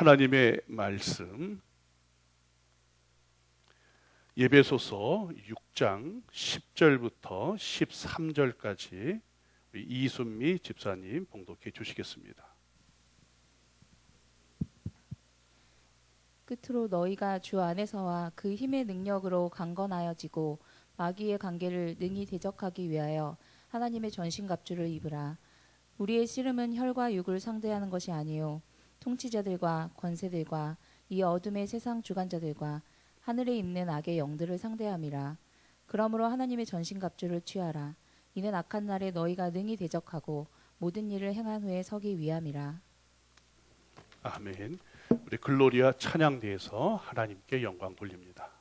하나님의 말씀 에베소서 6장 10절부터 13절까지 이순미 집사님 봉독해 주시겠습니다. 끝으로 너희가 주 안에서와 그 힘의 능력으로 강건하여지고 마귀의 관계를 능히 대적하기 위하여 하나님의 전신갑주를 입으라. 우리의 씨름은 혈과 육을 상대하는 것이 아니요 통치자들과 권세들과 이 어둠의 세상 주관자들과 하늘에 있는 악의 영들을 상대함이라. 그러므로 하나님의 전신갑주를 취하라. 이는 악한 날에 너희가 능히 대적하고 모든 일을 행한 후에 서기 위함이라. 아멘. 우리 글로리아 찬양대에서 하나님께 영광 돌립니다.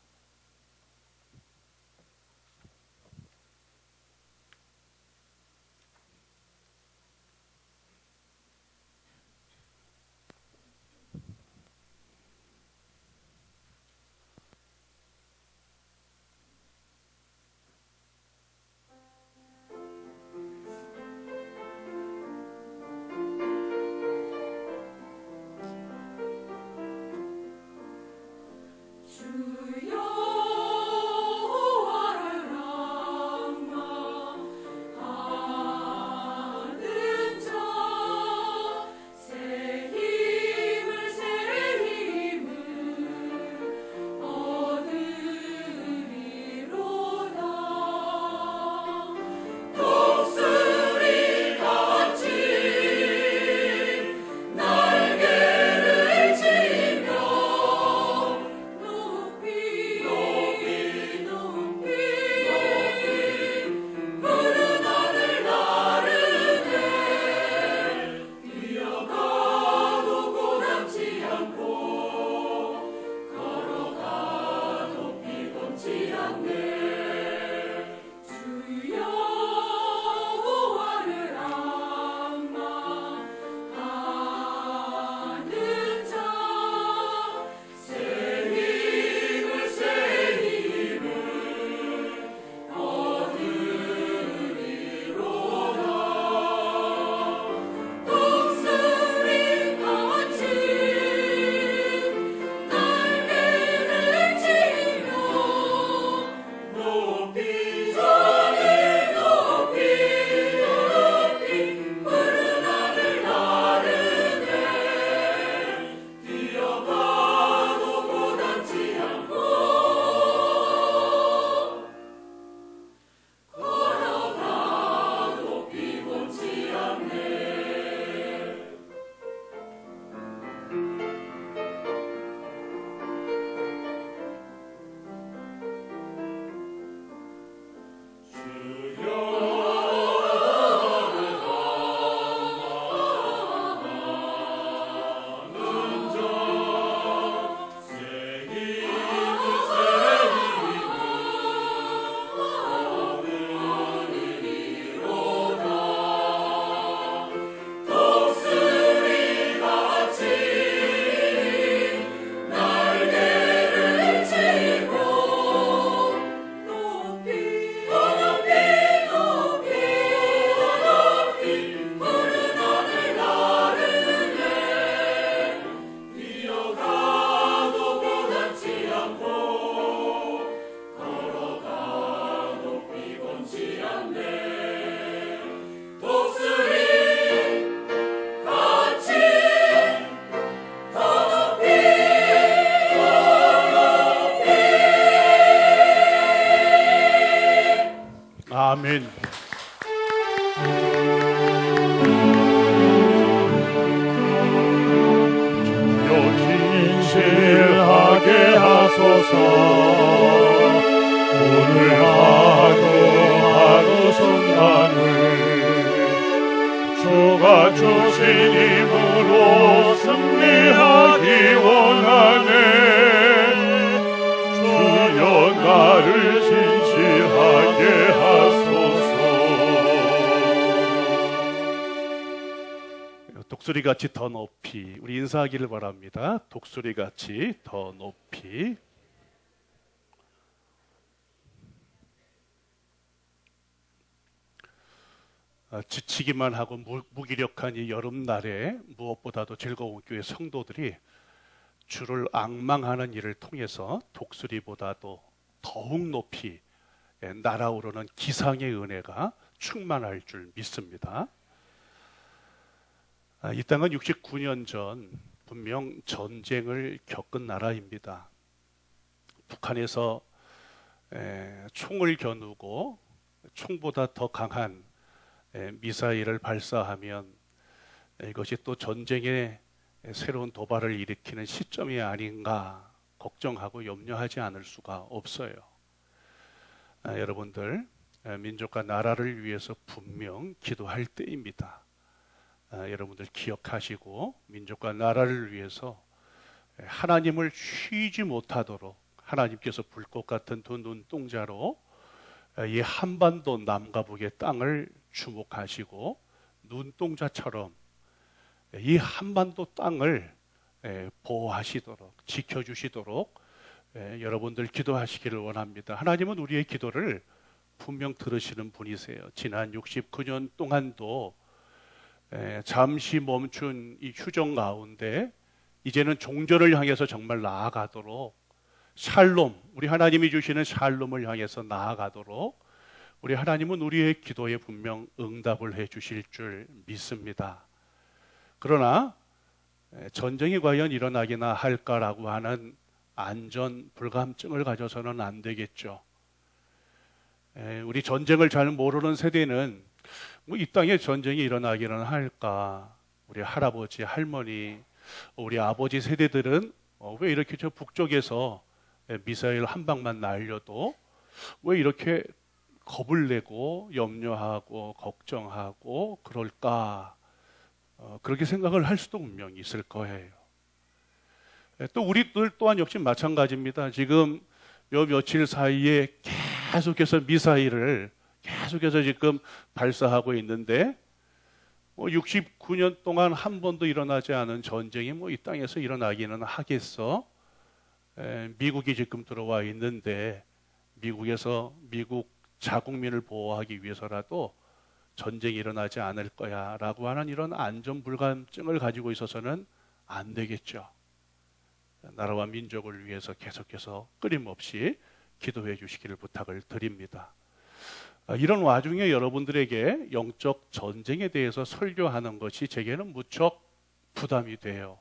아멘. 주여 진실하게 하소서. 오늘 하루 순간을 주가 주신 힘으로 승리하기 원하네. 주여 나를 진실하게 하소서. 독수리같이 더 높이 우리 인사하기를 바랍니다. 독수리같이 더 높이. 지치기만 하고 무기력한 이 여름날에 무엇보다도 즐거운 교회 성도들이 주를 앙망하는 일을 통해서 독수리보다도 더욱 높이 날아오르는 기상의 은혜가 충만할 줄 믿습니다. 이 땅은 69년 전 분명 전쟁을 겪은 나라입니다. 북한에서 총을 겨누고 총보다 더 강한 미사일을 발사하면 이것이 또 전쟁의 새로운 도발을 일으키는 시점이 아닌가 걱정하고 염려하지 않을 수가 없어요. 여러분들 민족과 나라를 위해서 분명 기도할 때입니다. 여러분들 기억하시고 민족과 나라를 위해서 하나님을 쉬지 못하도록 하나님께서 불꽃 같은 두 눈동자로 이 한반도 남과 북의 땅을 주목하시고 눈동자처럼 이 한반도 땅을 보호하시도록 지켜주시도록 여러분들 기도하시기를 원합니다. 하나님은 우리의 기도를 분명 들으시는 분이세요. 지난 69년 동안도 잠시 멈춘 이 휴정 가운데 이제는 종전을 향해서 정말 나아가도록 샬롬, 우리 하나님이 주시는 샬롬을 향해서 나아가도록 우리 하나님은 우리의 기도에 분명 응답을 해 주실 줄 믿습니다. 그러나 전쟁이 과연 일어나기나 할까라고 하는 안전 불감증을 가져서는 안 되겠죠. 우리 전쟁을 잘 모르는 세대는 이 땅에 전쟁이 일어나기는 할까? 우리 할아버지, 할머니, 우리 아버지 세대들은 왜 이렇게 저 북쪽에서 미사일 한 방만 날려도 왜 이렇게 겁을 내고 염려하고 걱정하고 그럴까? 그렇게 생각을 할 수도 분명히 있을 거예요. 또 우리들 또한 역시 마찬가지입니다. 지금 요 며칠 사이에 계속해서 미사일을 계속해서 지금 발사하고 있는데 69년 동안 한 번도 일어나지 않은 전쟁이 이 땅에서 일어나기는 하겠어. 미국이 지금 들어와 있는데 미국에서 미국 자국민을 보호하기 위해서라도 전쟁이 일어나지 않을 거야 라고 하는 이런 안전 불감증을 가지고 있어서는 안 되겠죠. 나라와 민족을 위해서 계속해서 끊임없이 기도해 주시기를 부탁을 드립니다. 이런 와중에 여러분들에게 영적 전쟁에 대해서 설교하는 것이 제게는 무척 부담이 돼요.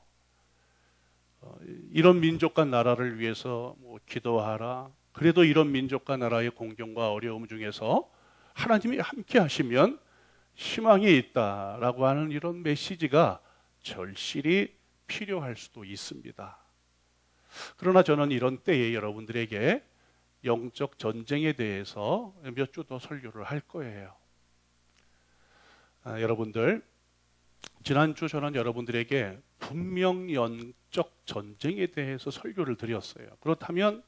이런 민족과 나라를 위해서 기도하라. 그래도 이런 민족과 나라의 공경과 어려움 중에서 하나님이 함께 하시면 희망이 있다라고 하는 이런 메시지가 절실히 필요할 수도 있습니다. 그러나 저는 이런 때에 여러분들에게 영적 전쟁에 대해서 몇 주 더 설교를 할 거예요. 여러분들, 지난주 저는 여러분들에게 분명 영적 전쟁에 대해서 설교를 드렸어요. 그렇다면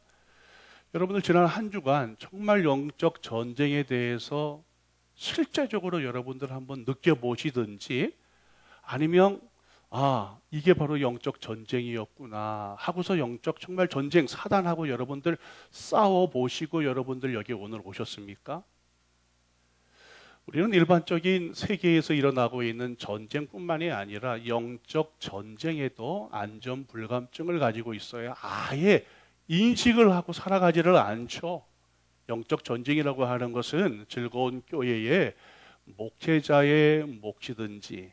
여러분들 지난 한 주간 정말 영적 전쟁에 대해서 실제적으로 여러분들 한번 느껴보시든지 아니면 이게 바로 영적 전쟁이었구나 하고서 영적 정말 전쟁 사단하고 여러분들 싸워보시고 여러분들 여기 오늘 오셨습니까? 우리는 일반적인 세계에서 일어나고 있는 전쟁뿐만이 아니라 영적 전쟁에도 안전 불감증을 가지고 있어야 아예 인식을 하고 살아가지를 않죠. 영적 전쟁이라고 하는 것은 즐거운 교회의 목회자의 몫이든지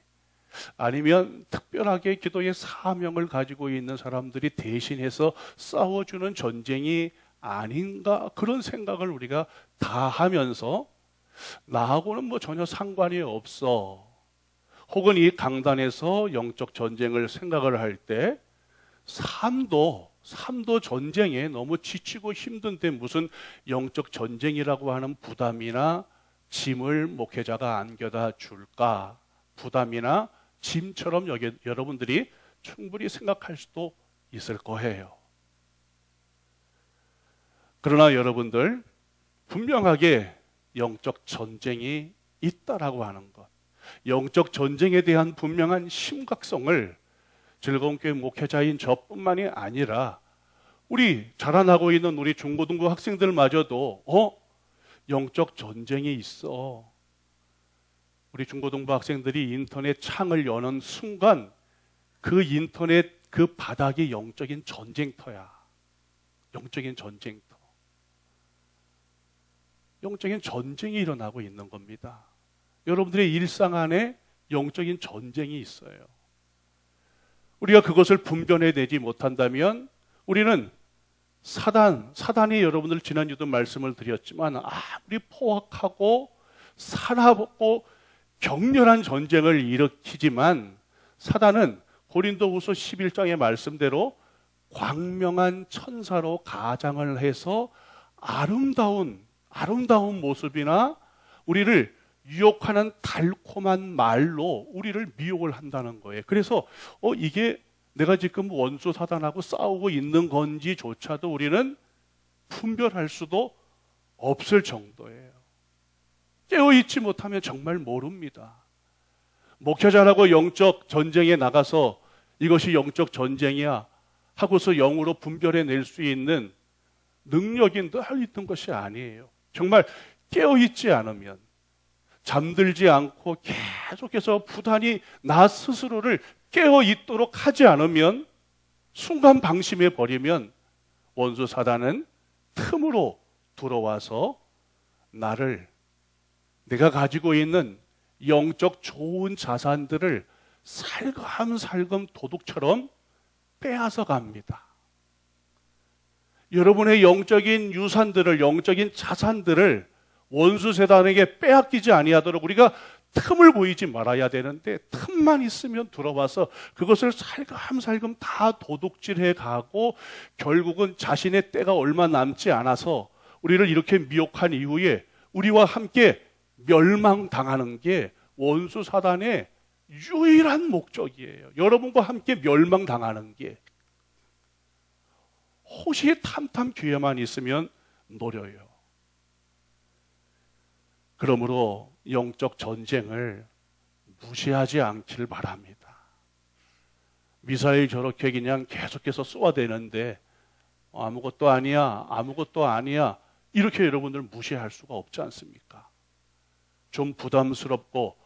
아니면 특별하게 기도의 사명을 가지고 있는 사람들이 대신해서 싸워주는 전쟁이 아닌가 그런 생각을 우리가 다 하면서 나하고는 전혀 상관이 없어. 혹은 이 강단에서 영적 전쟁을 생각을 할 때 삶도 전쟁에 너무 지치고 힘든데 무슨 영적 전쟁이라고 하는 부담이나 짐을 목회자가 안겨다 줄까? 부담이나 짐처럼 여러분들이 충분히 생각할 수도 있을 거예요. 그러나 여러분들 분명하게 영적 전쟁이 있다라고 하는 것, 영적 전쟁에 대한 분명한 심각성을 즐거운 교회 목회자인 저뿐만이 아니라 우리 자라나고 있는 우리 중고등부 학생들마저도 영적 전쟁이 있어. 우리 중고등부 학생들이 인터넷 창을 여는 순간 그 인터넷 그 바닥이 영적인 전쟁터야. 영적인 전쟁터. 영적인 전쟁이 일어나고 있는 겁니다. 여러분들의 일상 안에 영적인 전쟁이 있어요. 우리가 그것을 분별해내지 못한다면 우리는 사단이 여러분들 지난주도 말씀을 드렸지만 아무리 포악하고 살아보고 격렬한 전쟁을 일으키지만 사단은 고린도후서 11장의 말씀대로 광명한 천사로 가장을 해서 아름다운 모습이나 우리를 유혹하는 달콤한 말로 우리를 미혹을 한다는 거예요. 그래서 이게 내가 지금 원수 사단하고 싸우고 있는 건지조차도 우리는 분별할 수도 없을 정도예요. 깨어있지 못하면 정말 모릅니다. 목회자라고 영적 전쟁에 나가서 이것이 영적 전쟁이야 하고서 영으로 분별해낼 수 있는 능력이 늘 있는 것이 아니에요. 정말 깨어있지 않으면, 잠들지 않고 계속해서 부단히 나 스스로를 깨어있도록 하지 않으면, 순간 방심해 버리면 원수 사단은 틈으로 들어와서 내가 가지고 있는 영적 좋은 자산들을 살금살금 도둑처럼 빼앗아 갑니다. 여러분의 영적인 유산들을, 영적인 자산들을 원수 사단에게 빼앗기지 아니하도록 우리가 틈을 보이지 말아야 되는데, 틈만 있으면 들어와서 그것을 살금살금 다 도둑질해 가고 결국은 자신의 때가 얼마 남지 않아서 우리를 이렇게 미혹한 이후에 우리와 함께 멸망당하는 게 원수 사단의 유일한 목적이에요. 여러분과 함께 멸망당하는 게. 호시탐탐 기회만 있으면 노려요. 그러므로 영적 전쟁을 무시하지 않길 바랍니다. 미사일 저렇게 그냥 계속해서 쏘아대는데 아무것도 아니야 이렇게 여러분들 무시할 수가 없지 않습니까? 좀 부담스럽고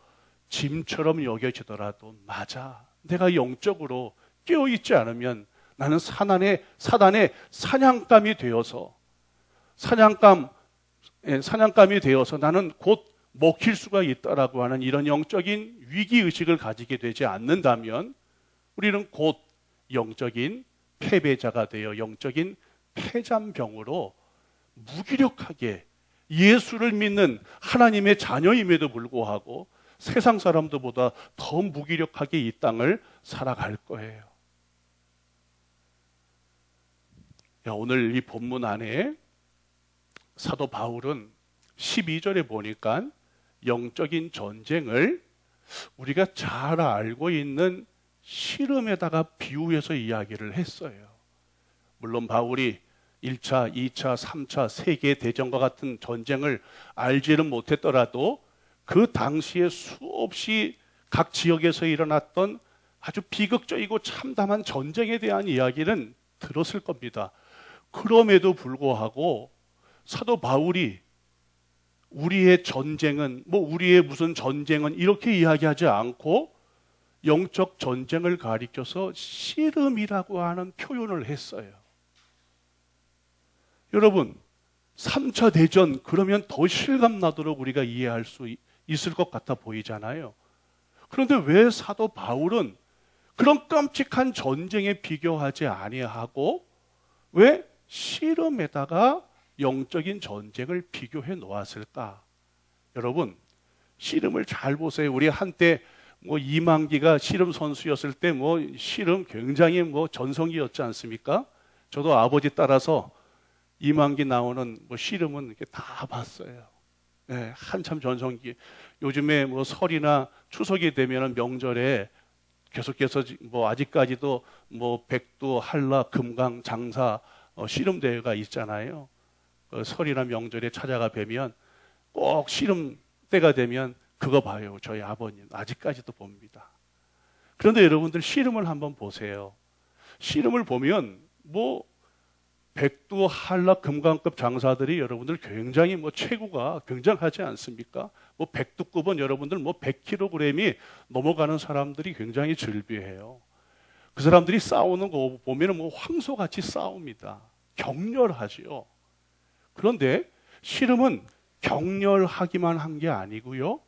짐처럼 여겨지더라도 맞아, 내가 영적으로 깨어있지 않으면 나는 사단의 사냥감이 되어서 나는 곧 먹힐 수가 있다라고 하는 이런 영적인 위기의식을 가지게 되지 않는다면 우리는 곧 영적인 패배자가 되어 영적인 패잔병으로 무기력하게 예수를 믿는 하나님의 자녀임에도 불구하고 세상 사람들보다 더 무기력하게 이 땅을 살아갈 거예요. 오늘 이 본문 안에 사도 바울은 12절에 보니까 영적인 전쟁을 우리가 잘 알고 있는 씨름에다가 비유해서 이야기를 했어요. 물론 바울이 1차, 2차, 3차 세계대전과 같은 전쟁을 알지는 못했더라도 그 당시에 수없이 각 지역에서 일어났던 아주 비극적이고 참담한 전쟁에 대한 이야기는 들었을 겁니다. 그럼에도 불구하고 사도 바울이 우리의 전쟁은 우리의 무슨 전쟁은 이렇게 이야기하지 않고 영적 전쟁을 가리켜서 씨름이라고 하는 표현을 했어요. 여러분, 3차 대전 그러면 더 실감나도록 우리가 이해할 수 있을 것 같아 보이잖아요. 그런데 왜 사도 바울은 그런 끔찍한 전쟁에 비교하지 아니하고 왜 씨름에다가 영적인 전쟁을 비교해 놓았을까? 여러분, 씨름을 잘 보세요. 우리 한때 이만기가 씨름 선수였을 때 씨름 굉장히 전성기였지 않습니까? 저도 아버지 따라서 이만기 나오는 씨름은 이렇게 다 봤어요. 네, 한참 전성기. 요즘에 설이나 추석이 되면 명절에 계속해서 아직까지도 백두, 한라, 금강, 장사 씨름 대회가 있잖아요. 설이나 명절에 찾아가 뵈면 꼭 씨름 때가 되면 그거 봐요. 저희 아버님 아직까지도 봅니다. 그런데 여러분들 씨름을 한번 보세요. 씨름을 보면 백두, 한라, 금강급 장사들이 여러분들 굉장히 체구가 굉장하지 않습니까? 백두급은 여러분들 100kg이 넘어가는 사람들이 굉장히 즐비해요. 그 사람들이 싸우는 거 보면은 뭐 황소같이 싸웁니다. 격렬하지요. 그런데 씨름은 격렬하기만 한 게 아니고요.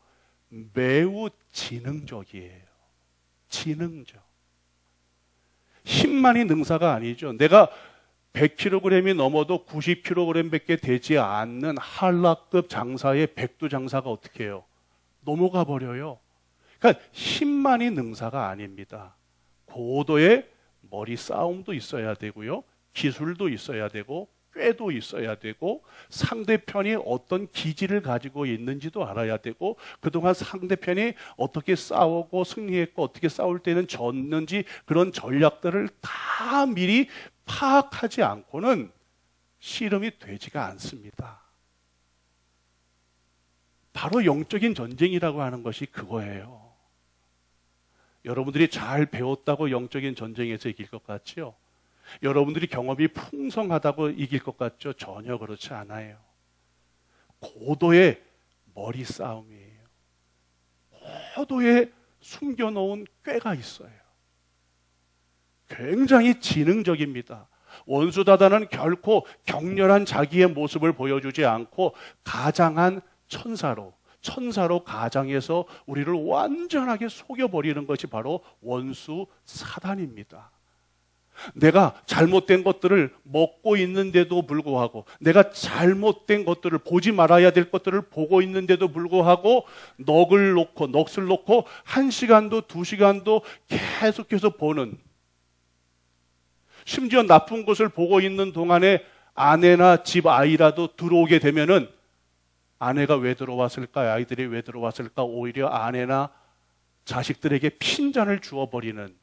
매우 지능적이에요. 지능적. 힘만이 능사가 아니죠. 내가 100kg이 넘어도 90kg밖에 되지 않는 한라급 장사의 백두장사가 어떻게 해요? 넘어가 버려요. 그러니까 힘만이 능사가 아닙니다. 고도의 머리 싸움도 있어야 되고요. 기술도 있어야 되고 꾀도 있어야 되고 상대편이 어떤 기질을 가지고 있는지도 알아야 되고 그동안 상대편이 어떻게 싸우고 승리했고 어떻게 싸울 때는 졌는지 그런 전략들을 다 미리 파악하지 않고는 씨름이 되지가 않습니다. 바로 영적인 전쟁이라고 하는 것이 그거예요. 여러분들이 잘 배웠다고 영적인 전쟁에서 이길 것 같지요? 여러분들이 경험이 풍성하다고 이길 것 같죠? 전혀 그렇지 않아요. 고도의 머리 싸움이에요. 고도의 숨겨놓은 꾀가 있어요. 굉장히 지능적입니다. 원수다다는 결코 격렬한 자기의 모습을 보여주지 않고 가장한 천사로 가장해서 우리를 완전하게 속여버리는 것이 바로 원수 사단입니다. 내가 잘못된 것들을 먹고 있는데도 불구하고 내가 잘못된 것들을 보지 말아야 될 것들을 보고 있는데도 불구하고 넋을 놓고 1시간도 2시간도 계속해서 보는, 심지어 나쁜 것을 보고 있는 동안에 아내나 집 아이라도 들어오게 되면은 아내가 왜 들어왔을까? 아이들이 왜 들어왔을까? 오히려 아내나 자식들에게 핀잔을 주어버리는,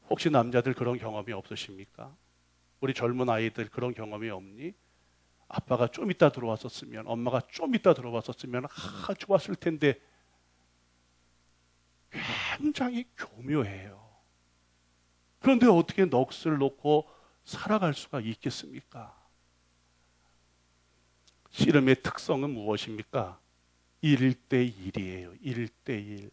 혹시 남자들 그런 경험이 없으십니까? 우리 젊은 아이들 그런 경험이 없니? 아빠가 좀 이따 들어왔었으면, 엄마가 좀 이따 들어왔었으면 좋았을 텐데. 굉장히 교묘해요. 그런데 어떻게 넋을 놓고 살아갈 수가 있겠습니까? 씨름의 특성은 무엇입니까? 1대1이에요. 1대1.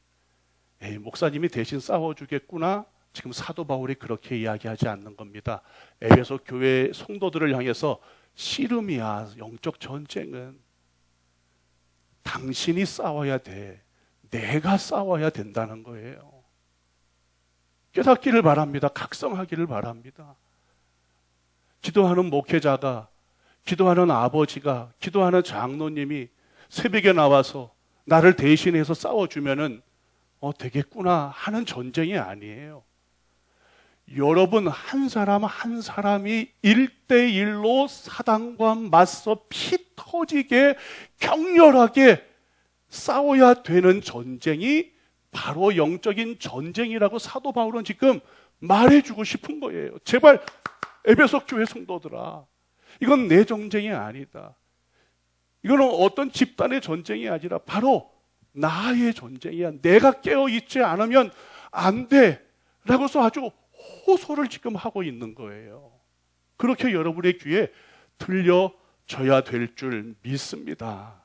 목사님이 대신 싸워주겠구나. 지금 사도 바울이 그렇게 이야기하지 않는 겁니다. 에베소 교회 성도들을 향해서 씨름이야, 영적 전쟁은 당신이 싸워야 돼. 내가 싸워야 된다는 거예요. 깨닫기를 바랍니다. 각성하기를 바랍니다. 기도하는 목회자가, 기도하는 아버지가, 기도하는 장로님이 새벽에 나와서 나를 대신해서 싸워주면은 되겠구나 하는 전쟁이 아니에요. 여러분 한 사람 한 사람이 1대1로 사단과 맞서 피 터지게 격렬하게 싸워야 되는 전쟁이 바로 영적인 전쟁이라고 사도 바울은 지금 말해주고 싶은 거예요. 제발 에베소 교회 성도들아, 이건 내 전쟁이 아니다. 이거는 어떤 집단의 전쟁이 아니라 바로 나의 전쟁이야. 내가 깨어있지 않으면 안 돼 라고서 아주 호소를 지금 하고 있는 거예요. 그렇게 여러분의 귀에 들려져야 될 줄 믿습니다.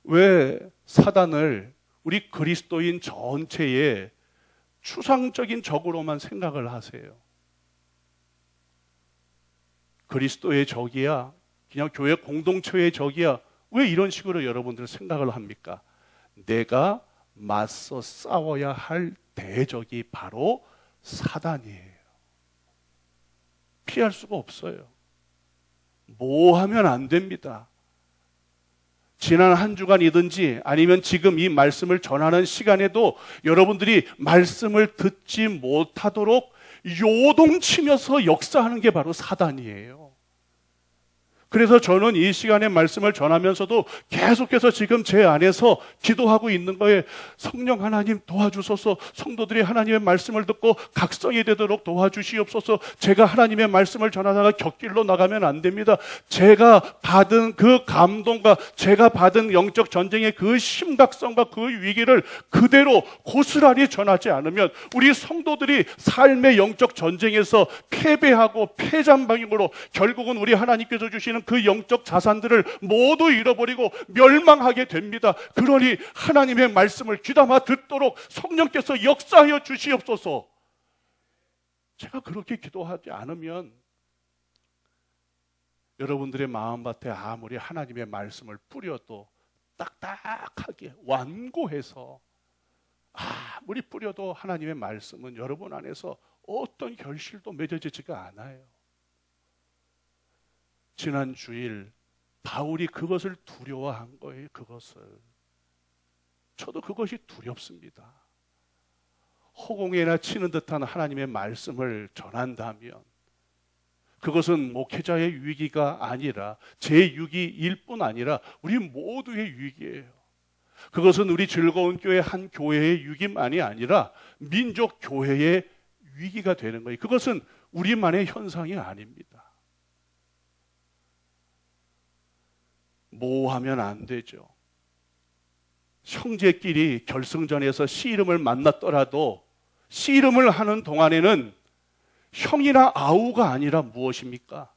왜 사단을 우리 그리스도인 전체의 추상적인 적으로만 생각을 하세요? 그리스도의 적이야, 그냥 교회 공동체의 적이야, 왜 이런 식으로 여러분들 생각을 합니까? 내가 맞서 싸워야 할 대적이 바로 사단이에요. 피할 수가 없어요. 뭐 하면 안 됩니다. 지난 한 주간이든지 아니면 지금 이 말씀을 전하는 시간에도 여러분들이 말씀을 듣지 못하도록 요동치면서 역사하는 게 바로 사단이에요. 그래서 저는 이 시간에 말씀을 전하면서도 계속해서 지금 제 안에서 기도하고 있는 거에 성령 하나님 도와주소서, 성도들이 하나님의 말씀을 듣고 각성이 되도록 도와주시옵소서. 제가 하나님의 말씀을 전하다가 곁길로 나가면 안 됩니다. 제가 받은 그 감동과 제가 받은 영적 전쟁의 그 심각성과 그 위기를 그대로 고스란히 전하지 않으면 우리 성도들이 삶의 영적 전쟁에서 패배하고 패잔방향으로 결국은 우리 하나님께서 주시는 있는 그 영적 자산들을 모두 잃어버리고 멸망하게 됩니다. 그러니 하나님의 말씀을 귀담아 듣도록 성령께서 역사하여 주시옵소서. 제가 그렇게 기도하지 않으면 여러분들의 마음밭에 아무리 하나님의 말씀을 뿌려도 딱딱하게 완고해서 아무리 뿌려도 하나님의 말씀은 여러분 안에서 어떤 결실도 맺어지지가 않아요. 지난 주일 바울이 그것을 두려워한 거예요. 그것을. 저도 그것이 두렵습니다. 허공에나 치는 듯한 하나님의 말씀을 전한다면 그것은 목회자의 위기가 아니라 제 위기일 뿐 아니라 우리 모두의 위기예요. 그것은 우리 즐거운 교회 한 교회의 위기만이 아니라 민족 교회의 위기가 되는 거예요. 그것은 우리만의 현상이 아닙니다. 모호하면 안 되죠. 형제끼리 결승전에서 씨름을 만났더라도 씨름을 하는 동안에는 형이나 아우가 아니라 무엇입니까?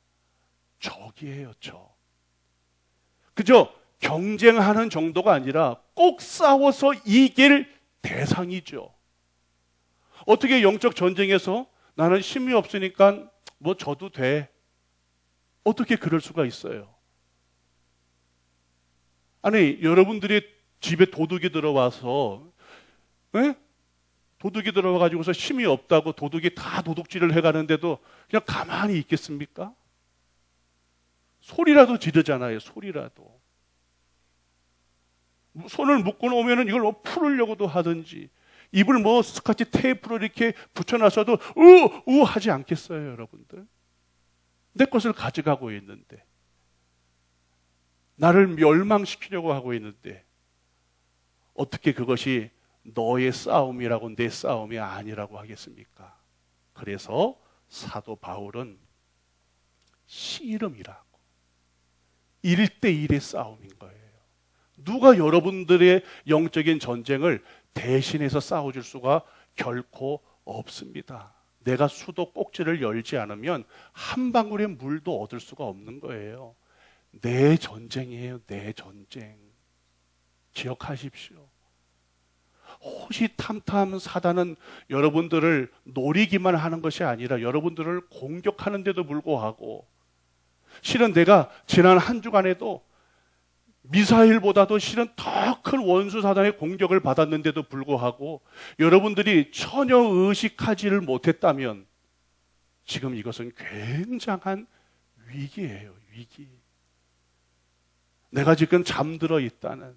적이에요, 적. 그저 경쟁하는 정도가 아니라 꼭 싸워서 이길 대상이죠. 어떻게 영적 전쟁에서 나는 힘이 없으니까 뭐 져도 돼. 어떻게 그럴 수가 있어요? 아니, 여러분들이 집에 도둑이 들어와서 도둑이 들어와가지고서 힘이 없다고 도둑이 다 도둑질을 해가는데도 그냥 가만히 있겠습니까? 소리라도 지르잖아요. 소리라도. 손을 묶고 오면은 이걸 뭐 풀으려고도 하든지 입을 뭐 스카치 테이프로 이렇게 붙여놨어도 우우 하지 않겠어요, 여러분들? 내 것을 가져가고 있는데 나를 멸망시키려고 하고 있는데 어떻게 그것이 너의 싸움이라고 내 싸움이 아니라고 하겠습니까? 그래서 사도 바울은 씨름이라고 1대1의 싸움인 거예요. 누가 여러분들의 영적인 전쟁을 대신해서 싸워줄 수가 결코 없습니다. 내가 수도 꼭지를 열지 않으면 한 방울의 물도 얻을 수가 없는 거예요. 내 전쟁이에요. 내 전쟁. 기억하십시오. 호시탐탐 사단은 여러분들을 노리기만 하는 것이 아니라 여러분들을 공격하는데도 불구하고 실은 내가 지난 한 주간에도 미사일보다도 실은 더 큰 원수 사단의 공격을 받았는데도 불구하고 여러분들이 전혀 의식하지를 못했다면 지금 이것은 굉장한 위기예요. 위기. 내가 지금 잠들어 있다는,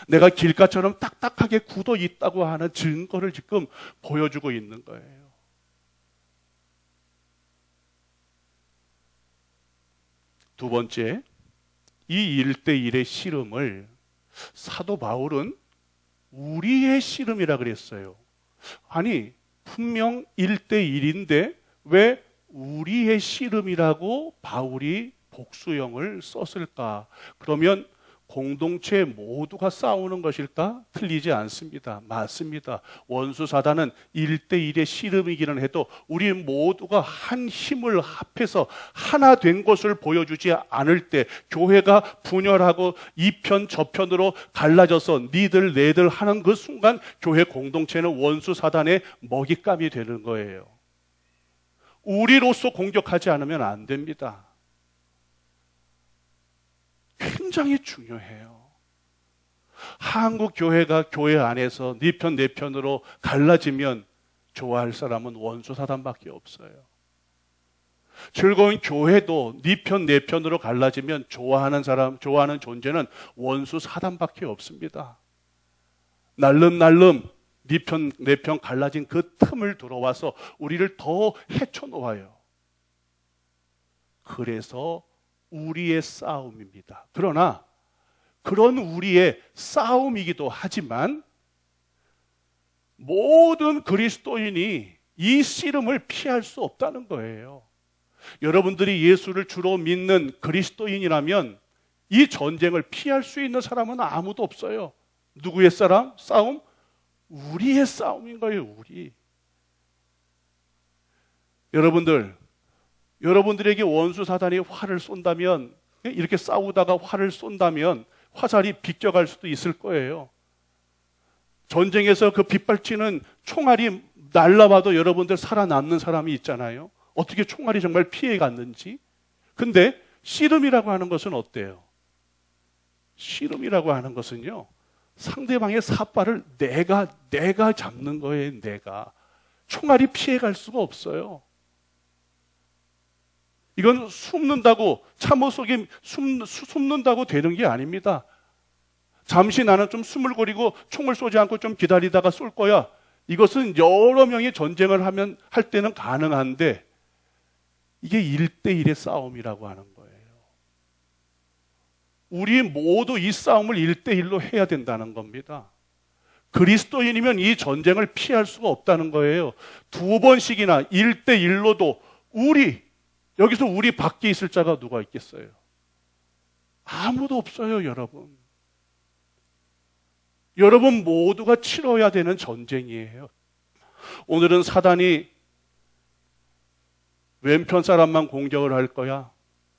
내가 길가처럼 딱딱하게 굳어 있다고 하는 증거를 지금 보여주고 있는 거예요. 두 번째, 이 1대1의 씨름을 사도 바울은 우리의 씨름이라 그랬어요. 아니, 분명 1대1인데 왜 우리의 씨름이라고 바울이 복수형을 썼을까? 그러면 공동체 모두가 싸우는 것일까? 틀리지 않습니다. 맞습니다. 원수 사단은 1대1의 씨름이기는 해도 우리 모두가 한 힘을 합해서 하나 된 것을 보여주지 않을 때 교회가 분열하고 이편 저편으로 갈라져서 니들 내들 하는 그 순간 교회 공동체는 원수 사단의 먹잇감이 되는 거예요. 우리로서 공격하지 않으면 안 됩니다. 굉장히 중요해요. 한국 교회가 교회 안에서 네 편 내 편으로 갈라지면 좋아할 사람은 원수 사단밖에 없어요. 즐거운 교회도 네 편 내 편으로 갈라지면 좋아하는 사람, 좋아하는 존재는 원수 사단밖에 없습니다. 날름날름 네 편 내 편 갈라진 그 틈을 들어와서 우리를 더 헤쳐놓아요. 그래서 우리의 싸움입니다. 그러나 그런 우리의 싸움이기도 하지만 모든 그리스도인이 이 씨름을 피할 수 없다는 거예요. 여러분들이 예수를 주로 믿는 그리스도인이라면 이 전쟁을 피할 수 있는 사람은 아무도 없어요. 누구의 싸움? 우리의 싸움인 거예요. 우리. 여러분들에게 원수 사단이 활을 쏜다면 이렇게 싸우다가 활을 쏜다면 화살이 비껴갈 수도 있을 거예요. 전쟁에서 그 빗발치는 총알이 날라와도 여러분들 살아남는 사람이 있잖아요. 어떻게 총알이 정말 피해갔는지. 근데 씨름이라고 하는 것은 어때요? 씨름이라고 하는 것은요, 상대방의 삿발을 내가 잡는 거예요. 내가. 총알이 피해갈 수가 없어요. 이건 숨는다고, 참호 속에 숨는다고 되는 게 아닙니다. 잠시 나는 좀 숨을 고리고 총을 쏘지 않고 좀 기다리다가 쏠 거야. 이것은 여러 명이 전쟁을 할 때는 가능한데, 이게 1대1의 싸움이라고 하는 거예요. 우리 모두 이 싸움을 1대1로 해야 된다는 겁니다. 그리스도인이면 이 전쟁을 피할 수가 없다는 거예요. 2번씩이나 1대1로도 여기서 우리 밖에 있을 자가 누가 있겠어요? 아무도 없어요, 여러분. 여러분 모두가 치러야 되는 전쟁이에요. 오늘은 사단이 왼편 사람만 공격을 할 거야.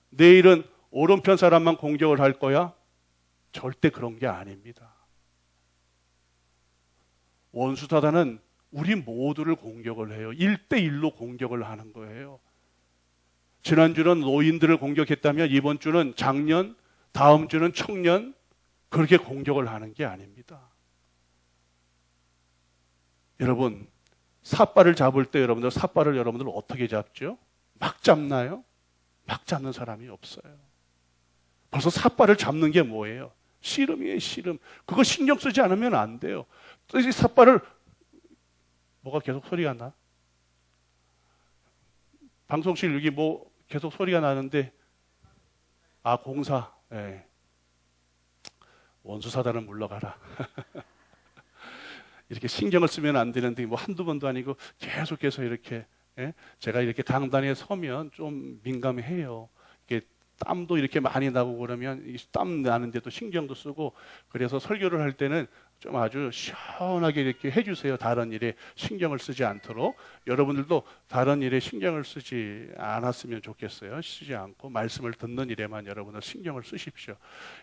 내일은 오른편 사람만 공격을 할 거야. 절대 그런 게 아닙니다. 원수 사단은 우리 모두를 공격을 해요. 1대1로 공격을 하는 거예요. 지난주는 노인들을 공격했다면 이번 주는 장년, 다음 주는 청년, 그렇게 공격을 하는 게 아닙니다. 여러분, 삿발을 잡을 때 삿발을 여러분들 어떻게 잡죠? 막 잡나요? 막 잡는 사람이 없어요. 벌써 삿발을 잡는 게 뭐예요? 씨름이에요, 씨름. 그거 신경 쓰지 않으면 안 돼요. 이 삿발을, 뭐가 계속 소리가 나? 방송실 여기 뭐 계속 소리가 나는데, 공사. 네. 원수 사단은 물러가라. 이렇게 신경을 쓰면 안 되는데 뭐 한두 번도 아니고 계속해서 이렇게, 제가 이렇게 강단에 서면 좀 민감해요. 이게 땀도 이렇게 많이 나고 그러면 땀 나는데도 신경도 쓰고, 그래서 설교를 할 때는 좀 아주 시원하게 이렇게 해주세요. 다른 일에 신경을 쓰지 않도록. 여러분들도 다른 일에 신경을 쓰지 않았으면 좋겠어요. 쓰지 않고 말씀을 듣는 일에만 여러분은 신경을 쓰십시오.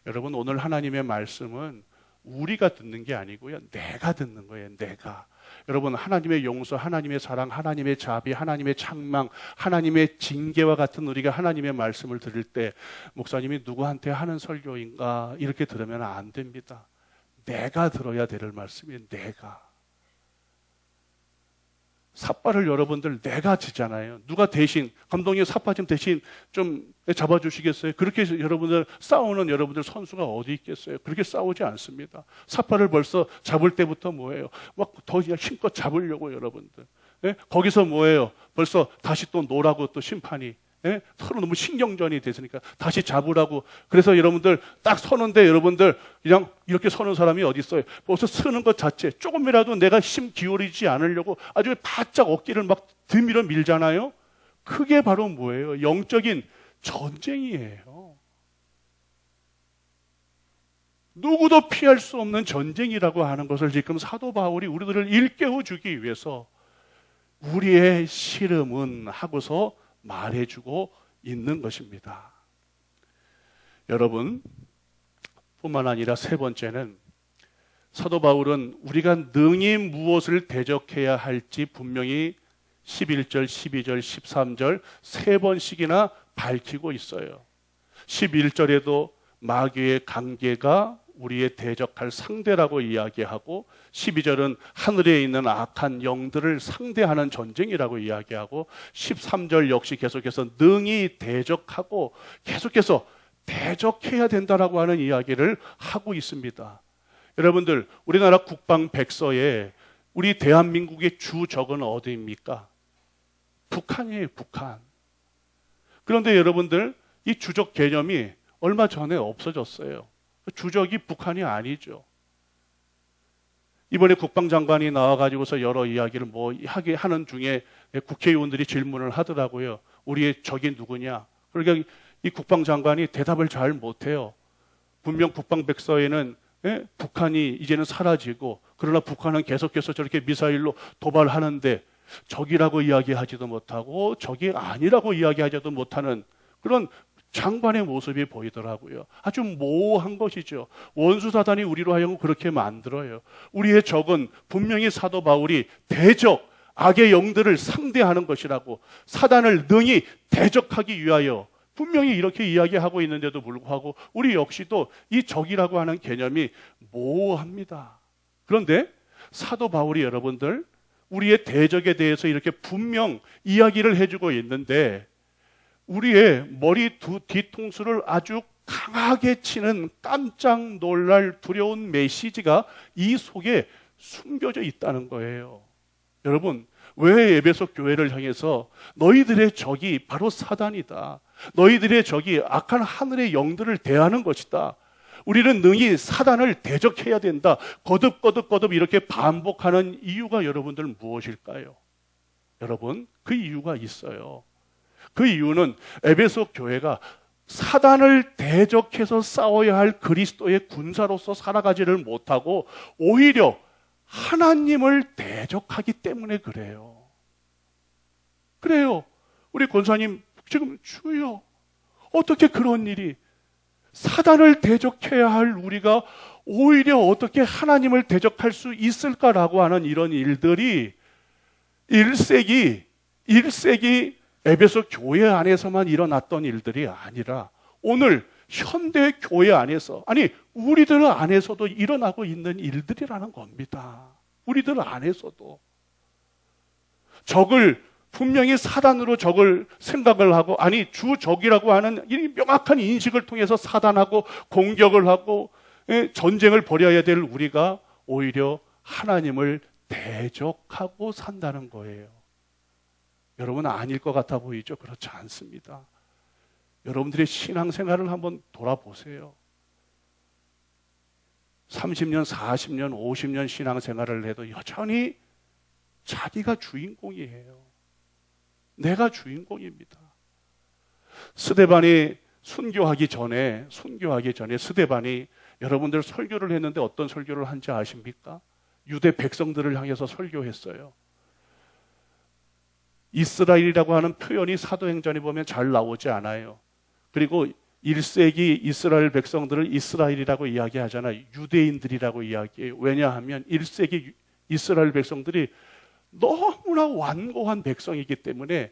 여러분, 오늘 하나님의 말씀은 우리가 듣는 게 아니고요, 내가 듣는 거예요. 내가. 여러분, 하나님의 용서, 하나님의 사랑, 하나님의 자비, 하나님의 책망, 하나님의 징계와 같은 우리가 하나님의 말씀을 들을 때, 목사님이 누구한테 하는 설교인가 이렇게 들으면 안 됩니다. 내가 들어야 될 말씀이에요. 내가. 삿발을 여러분들 내가 지잖아요. 누가 대신, 감독님 삿발 좀 대신 좀 잡아주시겠어요? 그렇게 해서 여러분들 싸우는 여러분들 선수가 어디 있겠어요? 그렇게 싸우지 않습니다. 삿발을 벌써 잡을 때부터 뭐예요? 막 더 힘껏 잡으려고 여러분들. 거기서 뭐예요? 벌써 다시 또 노라고 또 심판이. 서로 너무 신경전이 됐으니까 다시 잡으라고. 그래서 여러분들 딱 서는데 여러분들 그냥 이렇게 서는 사람이 어디 있어요? 벌써 서는 것 자체 조금이라도 내가 힘 기울이지 않으려고 아주 바짝 어깨를 막 들밀어 밀잖아요. 그게 바로 뭐예요? 영적인 전쟁이에요. 누구도 피할 수 없는 전쟁이라고 하는 것을 지금 사도 바울이 우리들을 일깨워 주기 위해서 우리의 씨름은 하고서 말해주고 있는 것입니다. 여러분, 뿐만 아니라 세 번째는 사도 바울은 우리가 능히 무엇을 대적해야 할지 분명히 11절, 12절, 13절 세 번씩이나 밝히고 있어요. 11절에도 마귀의 관계가 우리의 대적할 상대라고 이야기하고, 12절은 하늘에 있는 악한 영들을 상대하는 전쟁이라고 이야기하고, 13절 역시 계속해서 능히 대적하고 계속해서 대적해야 된다라고 하는 이야기를 하고 있습니다. 여러분들, 우리나라 국방 백서에 우리 대한민국의 주적은 어디입니까? 북한이에요, 북한. 그런데 여러분들, 이 주적 개념이 얼마 전에 없어졌어요. 주적이 북한이 아니죠. 이번에 국방장관이 나와가지고서 여러 이야기를 하는 중에 국회의원들이 질문을 하더라고요. 우리의 적이 누구냐? 그러니까 이 국방장관이 대답을 잘 못해요. 분명 국방백서에는 북한이 이제는 사라지고, 그러나 북한은 계속해서 저렇게 미사일로 도발하는데 적이라고 이야기하지도 못하고 적이 아니라고 이야기하지도 못하는 그런 장관의 모습이 보이더라고요. 아주 모호한 것이죠. 원수 사단이 우리로 하여금 그렇게 만들어요. 우리의 적은 분명히 사도 바울이 대적, 악의 영들을 상대하는 것이라고, 사단을 능히 대적하기 위하여 분명히 이렇게 이야기하고 있는데도 불구하고 우리 역시도 이 적이라고 하는 개념이 모호합니다. 그런데 사도 바울이 여러분들 우리의 대적에 대해서 이렇게 분명 이야기를 해주고 있는데, 우리의 머리 뒤통수를 아주 강하게 치는 깜짝 놀랄 두려운 메시지가 이 속에 숨겨져 있다는 거예요. 여러분, 왜 에베소 교회를 향해서 너희들의 적이 바로 사단이다, 너희들의 적이 악한 하늘의 영들을 대하는 것이다, 우리는 능히 사단을 대적해야 된다, 거듭 이렇게 반복하는 이유가 여러분들 무엇일까요? 여러분, 그 이유가 있어요. 그 이유는 에베소 교회가 사단을 대적해서 싸워야 할 그리스도의 군사로서 살아가지를 못하고 오히려 하나님을 대적하기 때문에 그래요. 그래요. 우리 권사님 지금 주여, 어떻게 그런 일이, 사단을 대적해야 할 우리가 오히려 어떻게 하나님을 대적할 수 있을까라고 하는 이런 일들이 1세기 에베소 교회 안에서만 일어났던 일들이 아니라 오늘 현대 교회 안에서, 아니 우리들 안에서도 일어나고 있는 일들이라는 겁니다. 우리들 안에서도 적을 분명히 사단으로 적을 생각을 하고, 아니 주적이라고 하는 이 명확한 인식을 통해서 사단하고 공격을 하고 전쟁을 벌여야 될 우리가 오히려 하나님을 대적하고 산다는 거예요. 여러분, 아닐 것 같아 보이죠? 그렇지 않습니다. 여러분들의 신앙생활을 한번 돌아보세요. 30년, 40년, 50년 신앙생활을 해도 여전히 자기가 주인공이에요. 내가 주인공입니다. 스데반이 순교하기 전에 스데반이 여러분들 설교를 했는데 어떤 설교를 한지 아십니까? 유대 백성들을 향해서 설교했어요. 이스라엘이라고 하는 표현이 사도행전에 보면 잘 나오지 않아요. 그리고 1세기 이스라엘 백성들을 이스라엘이라고 이야기하잖아요. 유대인들이라고 이야기해요. 왜냐하면 1세기 이스라엘 백성들이 너무나 완고한 백성이기 때문에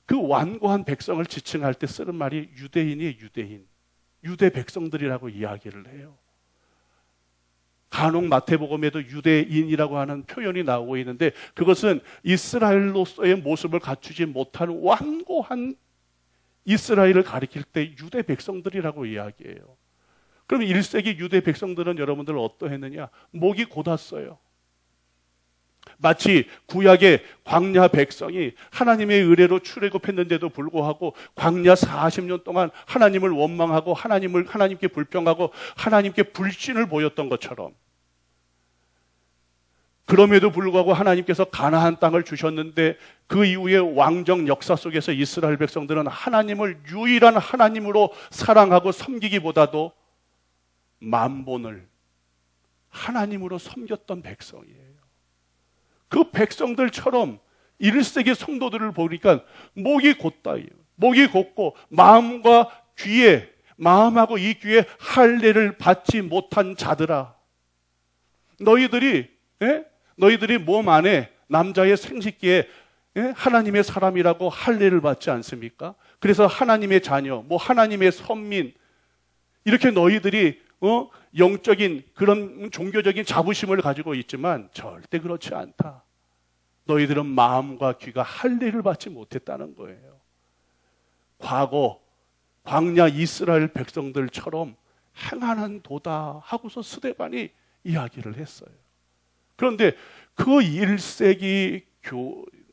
그 완고한 백성을 지칭할 때 쓰는 말이 유대인이에요. 유대 백성들이라고 이야기를 해요. 간혹 마태복음에도 유대인이라고 하는 표현이 나오고 있는데, 그것은 이스라엘로서의 모습을 갖추지 못한 완고한 이스라엘을 가리킬 때 유대 백성들이라고 이야기해요. 그럼 1세기 유대 백성들은 여러분들 어떠했느냐? 목이 곧았어요. 마치 구약의 광야 백성이 하나님의 의뢰로 출애굽했는데도 불구하고 광야 40년 동안 하나님을 원망하고 하나님께 불평하고 하나님께 불신을 보였던 것처럼, 그럼에도 불구하고 하나님께서 가나안 땅을 주셨는데 그 이후의 왕정 역사 속에서 이스라엘 백성들은 하나님을 유일한 하나님으로 사랑하고 섬기기보다도 만본을 하나님으로 섬겼던 백성이에요. 그 백성들처럼 1세기 성도들을 보니까 목이 곧다예요. 목이 곧고 마음하고 이 귀에 할례를 받지 못한 자들아, 너희들이 몸 안에 남자의 생식기에 하나님의 사람이라고 할례를 받지 않습니까? 그래서 하나님의 자녀, 하나님의 선민, 이렇게 너희들이 영적인 그런 종교적인 자부심을 가지고 있지만 절대 그렇지 않다. 너희들은 마음과 귀가 할례를 받지 못했다는 거예요. 과거 광야 이스라엘 백성들처럼 행하는 도다 하고서 스데반이 이야기를 했어요. 그런데 그 1세기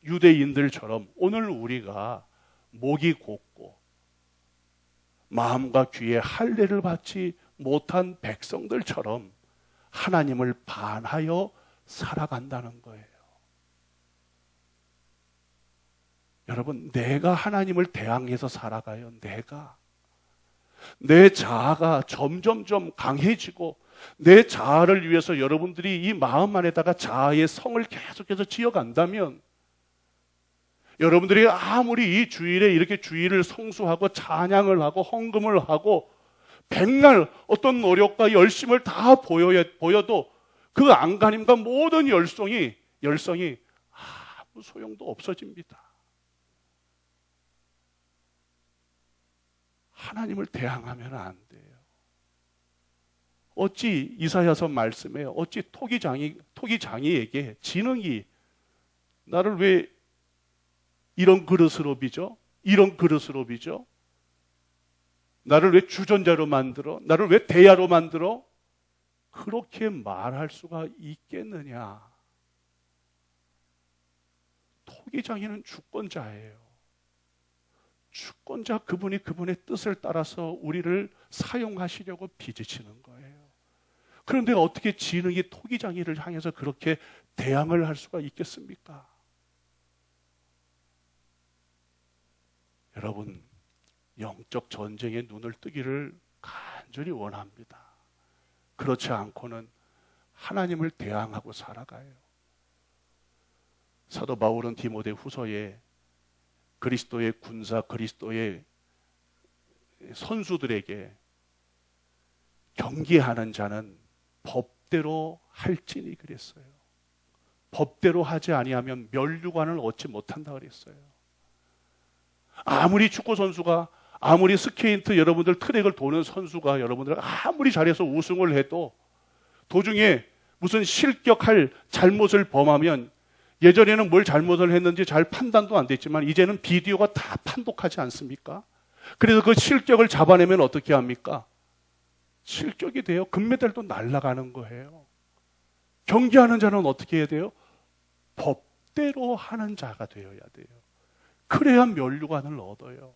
유대인들처럼 오늘 우리가 목이 곧고 마음과 귀에 할례를 받지 못한 백성들처럼 하나님을 반하여 살아간다는 거예요. 여러분, 내가 하나님을 대항해서 살아가요. 내 자아가 점점점 강해지고 내 자아를 위해서 여러분들이 이 마음 안에다가 자아의 성을 계속해서 지어간다면 여러분들이 아무리 이 주일에 이렇게 주일을 성수하고 찬양을 하고 헌금을 하고 백날 어떤 노력과 열심을 다 보여도 그 안간힘과 모든 열성이 아무 소용도 없어집니다. 하나님을 대항하면 안 돼요. 어찌 이사야서 말씀에 어찌 토기장이에게 지능이 나를 왜 이런 그릇으로 빚어? 이런 그릇으로 빚어? 나를 왜 주전자로 만들어? 나를 왜 대야로 만들어? 그렇게 말할 수가 있겠느냐? 토기장이는 주권자예요. 주권자 그분이 그분의 뜻을 따라서 우리를 사용하시려고 빚으시는 거예요. 그런데 어떻게 지능이 토기장이를 향해서 그렇게 대항을 할 수가 있겠습니까? 여러분, 영적 전쟁에 눈을 뜨기를 간절히 원합니다. 그렇지 않고는 하나님을 대항하고 살아가요. 사도 바울은 디모데 후서에 그리스도의 군사, 그리스도의 선수들에게 경기하는 자는 법대로 할지니 그랬어요. 법대로 하지 아니하면 면류관을 얻지 못한다 그랬어요. 아무리 축구 선수가, 아무리 스케이트 여러분들 트랙을 도는 선수가 여러분들 아무리 잘해서 우승을 해도 도중에 무슨 실격할 잘못을 범하면, 예전에는 뭘 잘못을 했는지 잘 판단도 안 됐지만 이제는 비디오가 다 판독하지 않습니까? 그래서 그 실격을 잡아내면 어떻게 합니까? 실격이 돼요. 금메달도 날아가는 거예요. 경기하는 자는 어떻게 해야 돼요? 법대로 하는 자가 되어야 돼요. 그래야 면류관을 얻어요.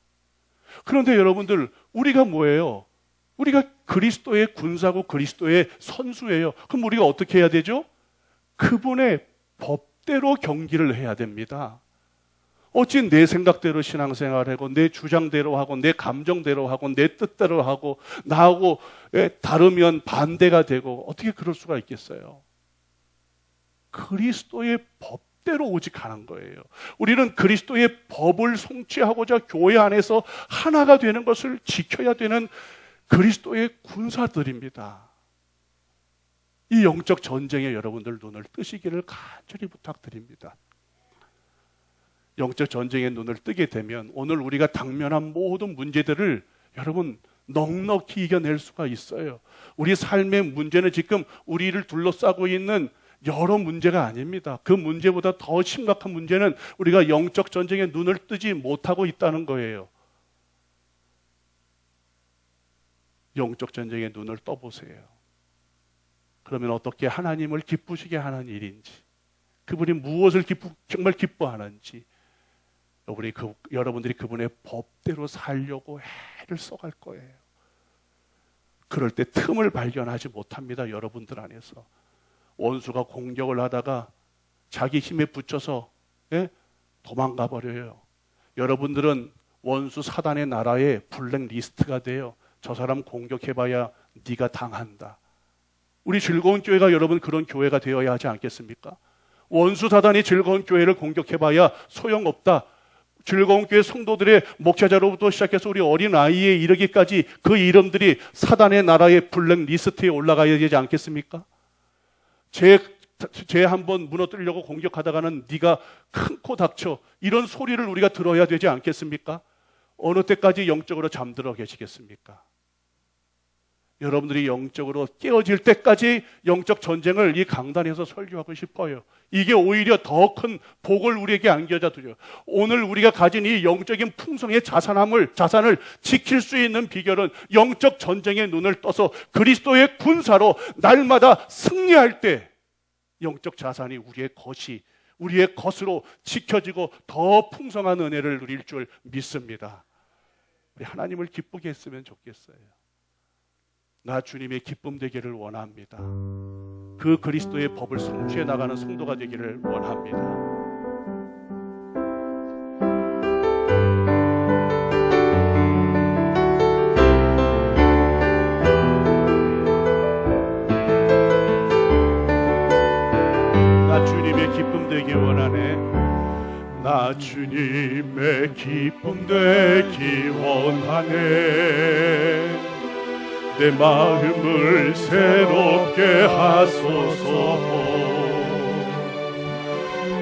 그런데 여러분들, 우리가 뭐예요? 우리가 그리스도의 군사고 그리스도의 선수예요. 그럼 우리가 어떻게 해야 되죠? 그분의 법대로 경기를 해야 됩니다. 어찌 내 생각대로 신앙생활하고 내 주장대로 하고 내 감정대로 하고 내 뜻대로 하고 나하고 다르면 반대가 되고 어떻게 그럴 수가 있겠어요? 그리스도의 법대로 오직 하는 거예요. 우리는 그리스도의 법을 성취하고자 교회 안에서 하나가 되는 것을 지켜야 되는 그리스도의 군사들입니다. 이 영적 전쟁에 여러분들 눈을 뜨시기를 간절히 부탁드립니다. 영적 전쟁에 눈을 뜨게 되면 오늘 우리가 당면한 모든 문제들을 여러분 넉넉히 이겨낼 수가 있어요. 우리 삶의 문제는 지금 우리를 둘러싸고 있는 여러 문제가 아닙니다. 그 문제보다 더 심각한 문제는 우리가 영적 전쟁에 눈을 뜨지 못하고 있다는 거예요. 영적 전쟁에 눈을 떠보세요. 그러면 어떻게 하나님을 기쁘시게 하는 일인지, 그분이 무엇을 정말 기뻐하는지, 여러분들이 그분의 법대로 살려고 애를 써갈 거예요. 그럴 때 틈을 발견하지 못합니다. 여러분들 안에서 원수가 공격을 하다가 자기 힘에 붙여서 도망가 버려요. 여러분들은 원수 사단의 나라의 블랙리스트가 돼요. 저 사람 공격해봐야 네가 당한다. 우리 즐거운 교회가 여러분 그런 교회가 되어야 하지 않겠습니까? 원수 사단이 즐거운 교회를 공격해봐야 소용없다. 즐거운 교회 성도들의 목회자로부터 시작해서 우리 어린아이에 이르기까지 그 이름들이 사단의 나라의 블랙리스트에 올라가야 되지 않겠습니까? 쟤 한번 무너뜨리려고 공격하다가는 네가 큰 코 닥쳐, 이런 소리를 우리가 들어야 되지 않겠습니까? 어느 때까지 영적으로 잠들어 계시겠습니까? 여러분들이 영적으로 깨어질 때까지 영적 전쟁을 이 강단에서 설교하고 싶어요. 이게 오히려 더 큰 복을 우리에게 안겨다 드려요. 오늘 우리가 가진 이 영적인 풍성의 자산을 지킬 수 있는 비결은 영적 전쟁의 눈을 떠서 그리스도의 군사로 날마다 승리할 때 영적 자산이 우리의 것으로 지켜지고 더 풍성한 은혜를 누릴 줄 믿습니다. 우리 하나님을 기쁘게 했으면 좋겠어요. 나 주님의 기쁨 되기를 원합니다. 그 그리스도의 법을 성취해 나가는 성도가 되기를 원합니다. 나 주님의 기쁨 되기 원하네. 나 주님의 기쁨 되기 원하네. 내 마음을 새롭게 하소서.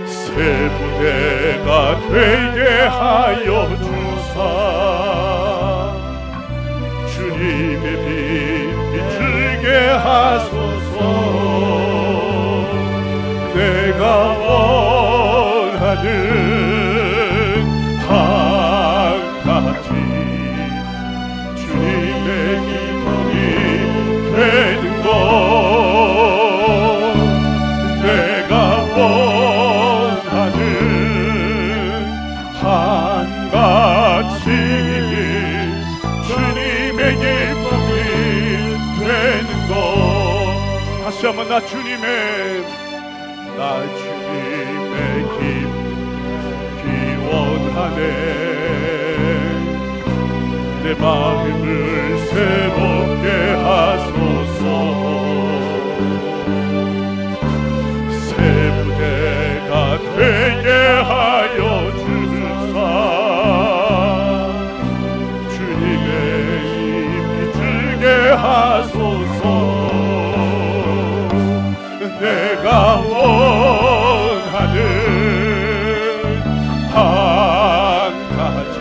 새 부대가 되게 하여 주사 주님의 빛 비추게 하소서. 내가 원하는 한 가지 주님의 기쁨이 되는 것. 내가 원하는 한 가지 주님의 기쁨이 되는 것. 다시 한번 나 주님의 기쁨이 원하네. 내 마음을 새롭게 하소서. 새 부대가 되게 하여 주사 주님의 입 비추게 하소서. 내가 원하는 한 가지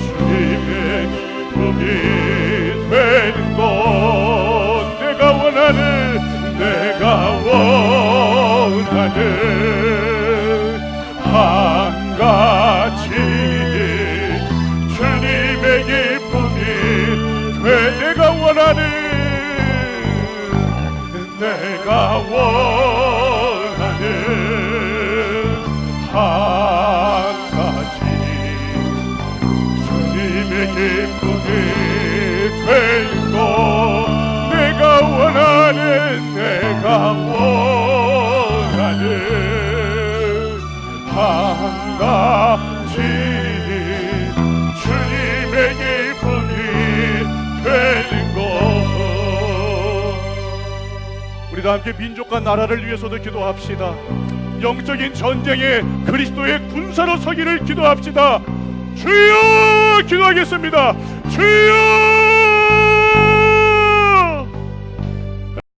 주님의 기쁨이 되는 것. 내가 원하는 한 가지 주님의 기쁨이 내가 원하는 한 가지 주님의 기쁨이 되는 것. 내가 원하는 한 가지 주님의 기쁨이 되는 것. 우리도 함께 민족과 나라를 위해서도 기도합시다. 영적인 전쟁에 그리스도의 군사로 서기를 기도합시다. 주여 기도하겠습니다. 주여